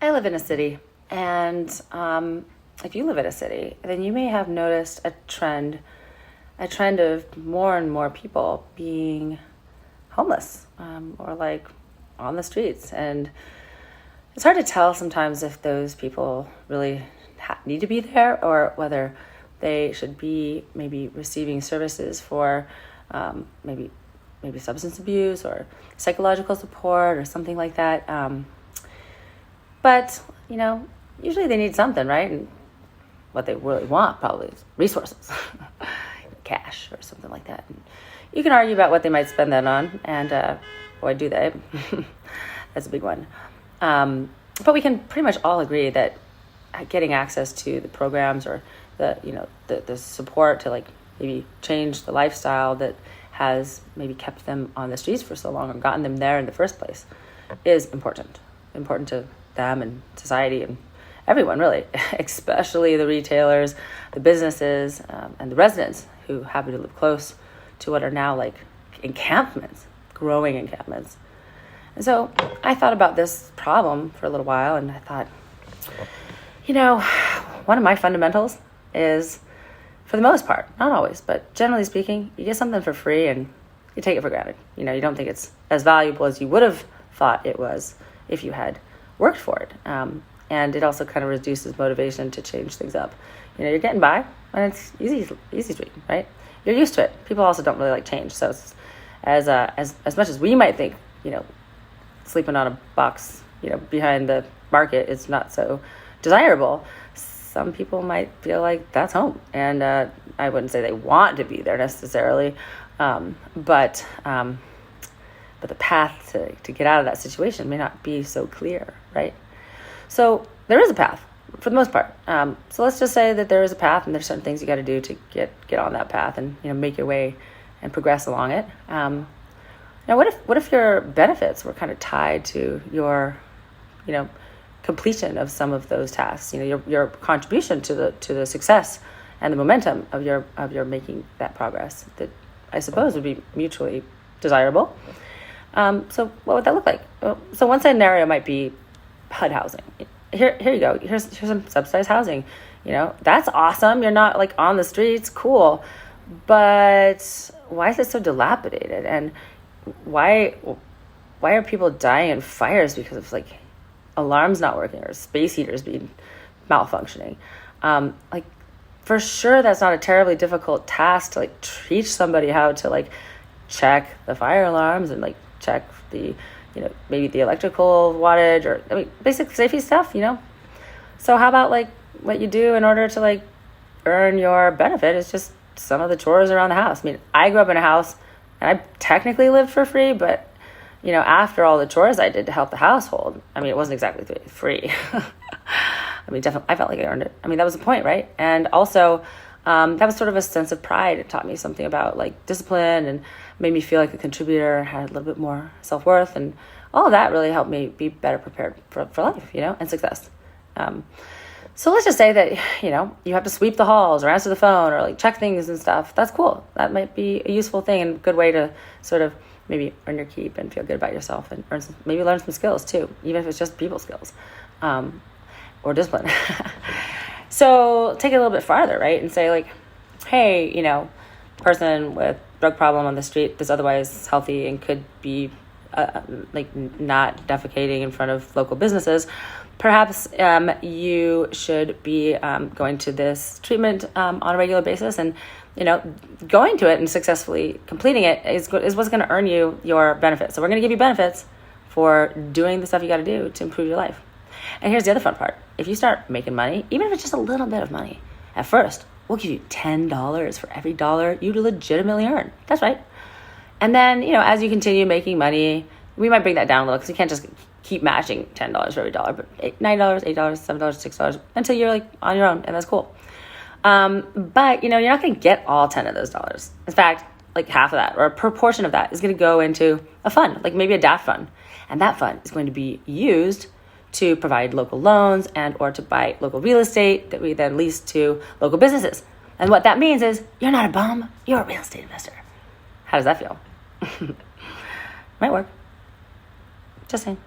I live in a city, and if you live in a city, then you may have noticed a trend of more and more people being homeless or like on the streets. And it's hard to tell sometimes if those people really need to be there or whether they should be maybe receiving services for maybe substance abuse or psychological support or something like that. But, usually they need something, right? And what they really want probably is resources, cash or something like that. And you can argue about what they might spend that on, and boy, do they. That's a big one. But we can pretty much all agree that getting access to the programs or the support to like maybe change the lifestyle that has maybe kept them on the streets for so long or gotten them there in the first place is important to them and society and everyone really, especially the retailers, the businesses, and the residents who happen to live close to what are now like encampments, growing encampments. And so I thought about this problem for a little while, and I thought, one of my fundamentals is, for the most part, not always, but generally speaking, you get something for free and you take it for granted. You don't think it's as valuable as you would have thought it was if you had worked for it. And it also kind of reduces motivation to change things up. You're getting by and it's easy street, right? You're used to it. People also don't really like change. So it's, as much as we might think, sleeping on a box, behind the market is not so desirable, some people might feel like that's home. And I wouldn't say they want to be there necessarily, but the path to get out of that situation may not be so clear, right? So there is a path for the most part. So let's just say that there is a path and there's certain things you got to do to get on that path and make your way and progress along it. Now, what if your benefits were kind of tied to your, completion of some of those tasks? Your contribution to the success and the momentum of your making that progress. That I suppose would be mutually desirable. So what would that look like? So one scenario might be HUD housing. Here you go. Here's some subsidized housing. That's awesome. You're not like on the streets. Cool. But why is it so dilapidated? And why are people dying in fires because of like alarms not working or space heaters being malfunctioning? For sure, that's not a terribly difficult task to like teach somebody how to like check the fire alarms and like check the maybe the electrical wattage or basic safety stuff. So how about like what you do in order to like earn your benefit is just some of the chores around the house. I grew up in a house and I technically lived for free, but after all the chores I did to help the household, it wasn't exactly free. Definitely, I felt like I earned it. That was the point, right? And also, that was sort of a sense of pride. It taught me something about like discipline and made me feel like a contributor, had a little bit more self-worth, and all of that really helped me be better prepared for life, and success. So let's just say that, you have to sweep the halls or answer the phone or like check things and stuff. That's cool. That might be a useful thing and a good way to sort of maybe earn your keep and feel good about yourself and maybe learn some skills too, even if it's just people skills, or discipline. So take it a little bit farther, right? And say like, hey, person with drug problem on the street that's otherwise healthy and could be not defecating in front of local businesses. Perhaps you should be going to this treatment on a regular basis, and going to it and successfully completing it is what's going to earn you your benefits. So we're going to give you benefits for doing the stuff you got to do to improve your life. And here's the other fun part. If you start making money, even if it's just a little bit of money, at first, we'll give you $10 for every dollar you legitimately earn. That's right. And then, as you continue making money, we might bring that down a little because you can't just keep matching $10 for every dollar, but $9, $8, $7, $6 until you're like on your own, and that's cool. But, you're not going to get all 10 of those dollars. In fact, like half of that or a proportion of that is going to go into a fund, like maybe a DAF fund. And that fund is going to be used to provide local loans and or to buy local real estate that we then lease to local businesses. And what that means is you're not a bum, you're a real estate investor. How does that feel? Might work. Just saying.